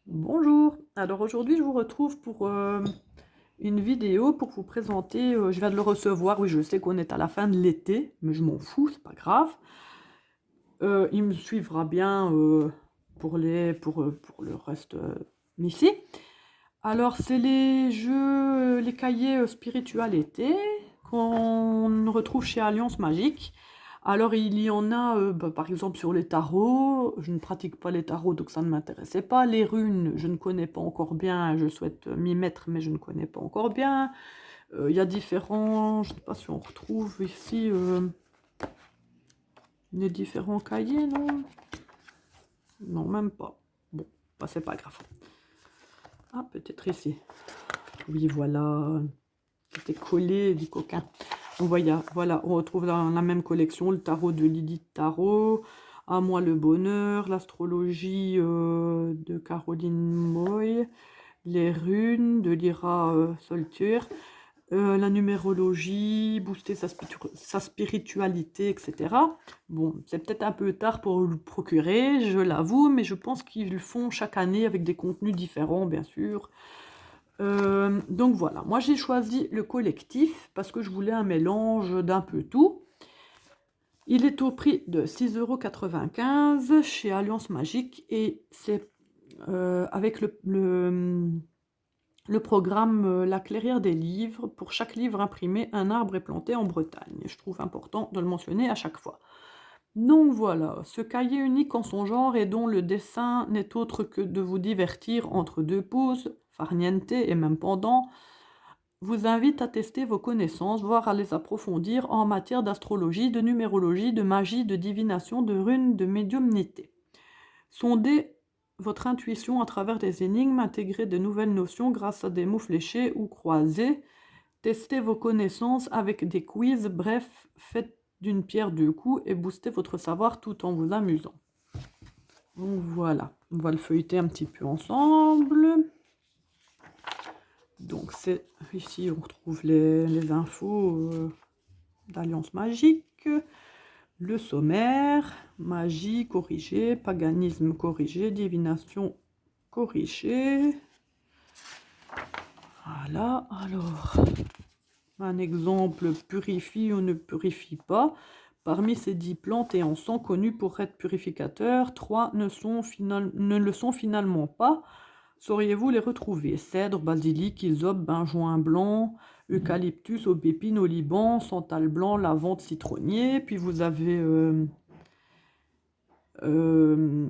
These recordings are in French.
Bonjour, alors aujourd'hui je vous retrouve pour une vidéo pour vous présenter, je viens de le recevoir, oui je sais qu'on est à la fin de l'été, mais je m'en fous, c'est pas grave. Il me suivra bien pour le reste ici. Alors c'est les jeux, les cahiers spiritualité qu'on retrouve chez Alliance Magique. Alors il y en a, par exemple sur les tarots, je ne pratique pas les tarots donc ça ne m'intéressait pas. Les runes, je ne connais pas encore bien, je souhaite m'y mettre mais je ne connais pas encore bien. Il y a différents, je ne sais pas si on retrouve ici les différents cahiers, non? Non, même pas. Bon, bah, c'est pas grave. Ah, peut-être ici. Oui, voilà. C'était collé, du coquin. Donc voilà, on retrouve dans la même collection le tarot de Lydie Tarot, À moi le bonheur, l'astrologie de Caroline Moy, les runes de Lyra Soltur, la numérologie, booster sa spiritualité, etc. Bon, c'est peut-être un peu tard pour le procurer, je l'avoue, mais je pense qu'ils le font chaque année avec des contenus différents, bien sûr. Donc voilà, moi j'ai choisi le collectif parce que je voulais un mélange d'un peu tout. Il est au prix de 6,95 € chez Alliance Magique et c'est avec le programme La Clairière des livres. Pour chaque livre imprimé, un arbre est planté en Bretagne. Je trouve important de le mentionner à chaque fois. Donc voilà, ce cahier unique en son genre et dont le dessin n'est autre que de vous divertir entre deux pauses, farniente et même pendant, vous invite à tester vos connaissances, voire à les approfondir en matière d'astrologie, de numérologie, de magie, de divination, de runes, de médiumnité. Sondez votre intuition à travers des énigmes, intégrer de nouvelles notions grâce à des mots fléchés ou croisés, testez vos connaissances avec des quiz, bref, faites d'une pierre deux coups et boostez votre savoir tout en vous amusant. Donc voilà, on va le feuilleter un petit peu ensemble. Donc c'est ici on retrouve les infos d'Alliance Magique, le sommaire, magie corrigée, paganisme corrigé, divination corrigée. Voilà, alors un exemple, purifie ou ne purifie pas. Parmi ces 10 plantes et encens connus pour être purificateurs, 3 ne le sont finalement pas. Sauriez-vous les retrouver? Cèdre, basilic, hysope, benjoin blanc, eucalyptus, aubépine au Liban, santal blanc, lavande, citronnier. Puis vous avez euh,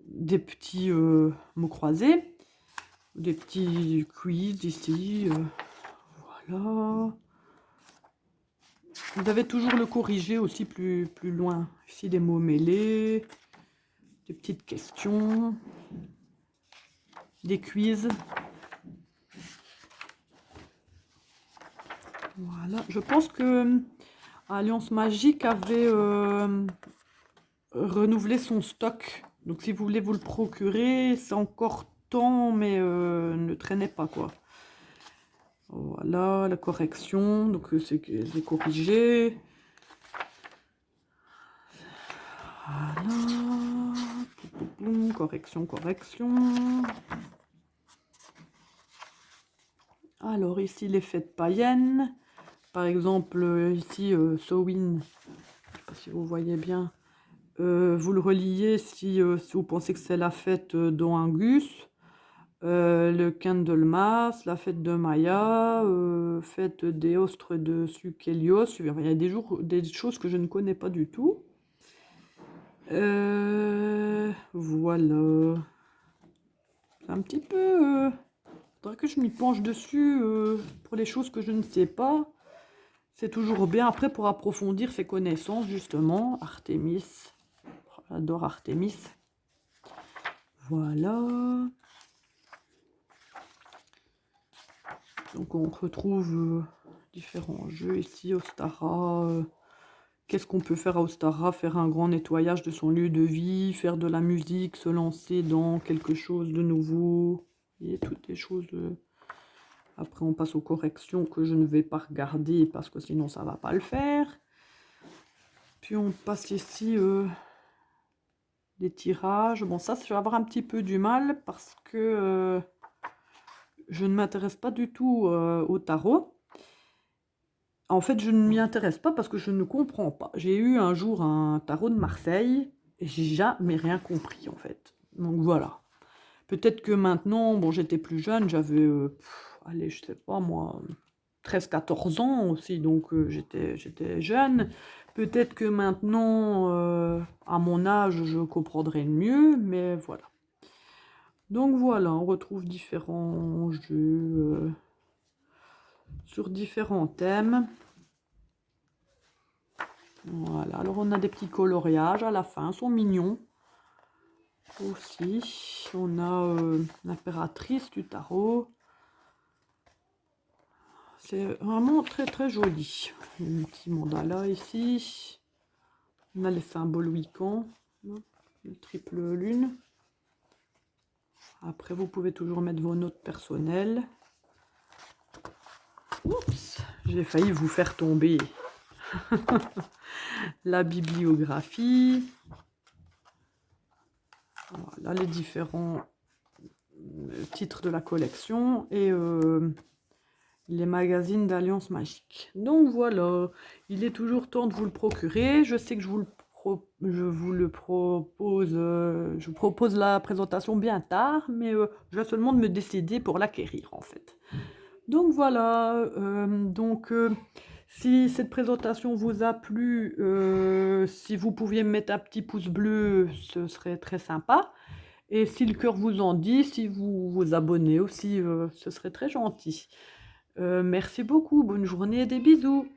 des petits mots croisés, des petits quiz ici. Voilà. Vous avez toujours le corrigé aussi plus loin. Ici des mots mêlés, des petites questions, des quiz. Voilà. Je pense que Alliance Magique avait renouvelé son stock. Donc si vous voulez vous le procurer, c'est encore temps, mais ne traînez pas quoi. Voilà, la correction. Donc c'est corrigé. Voilà. Correction, correction. Alors ici les fêtes païennes. Par exemple ici Samhain. Je ne sais pas si vous voyez bien. Vous le reliez si vous pensez que c'est la fête d'Angus. Le Candlemas, la fête de Maya, fête des Ostres de Sukélios. Il y a des choses que je ne connais pas du tout. Voilà. C'est un petit peu... faudrait que je m'y penche dessus pour les choses que je ne sais pas. C'est toujours bien après pour approfondir ses connaissances, justement. Artémis. J'adore Artémis. Voilà. Donc on retrouve différents jeux ici. Ostara. Qu'est-ce qu'on peut faire à Ostara? Faire un grand nettoyage de son lieu de vie, faire de la musique, se lancer dans quelque chose de nouveau. Et toutes les choses... Après, on passe aux corrections que je ne vais pas regarder parce que sinon, ça ne va pas le faire. Puis, on passe ici des tirages. Bon, ça, je vais avoir un petit peu du mal parce que je ne m'intéresse pas du tout au tarot. En fait, je ne m'y intéresse pas parce que je ne comprends pas. J'ai eu un jour un tarot de Marseille et j'ai jamais rien compris, en fait. Donc voilà. Peut-être que maintenant, bon, j'étais plus jeune, j'avais, allez, je sais pas moi, 13-14 ans aussi, donc j'étais jeune. Peut-être que maintenant, à mon âge, je comprendrais mieux, mais voilà. Donc voilà, on retrouve différents jeux sur différents thèmes. Voilà, alors on a des petits coloriages à la fin, ils sont mignons. Aussi, on a l'impératrice du tarot. C'est vraiment très très joli. Un petit mandala ici. On a les symboles Wiccan, le triple lune. Après, vous pouvez toujours mettre vos notes personnelles. Oups, j'ai failli vous faire tomber. La bibliographie. Voilà les différents titres de la collection et les magazines d'Alliance Magique. Donc voilà, il est toujours temps de vous le procurer. Je sais que je vous propose la présentation bien tard, mais je vais seulement me décider pour l'acquérir en fait. Donc voilà, si cette présentation vous a plu, si vous pouviez me mettre un petit pouce bleu, ce serait très sympa. Et si le cœur vous en dit, si vous vous abonnez aussi, ce serait très gentil. Merci beaucoup, bonne journée et des bisous.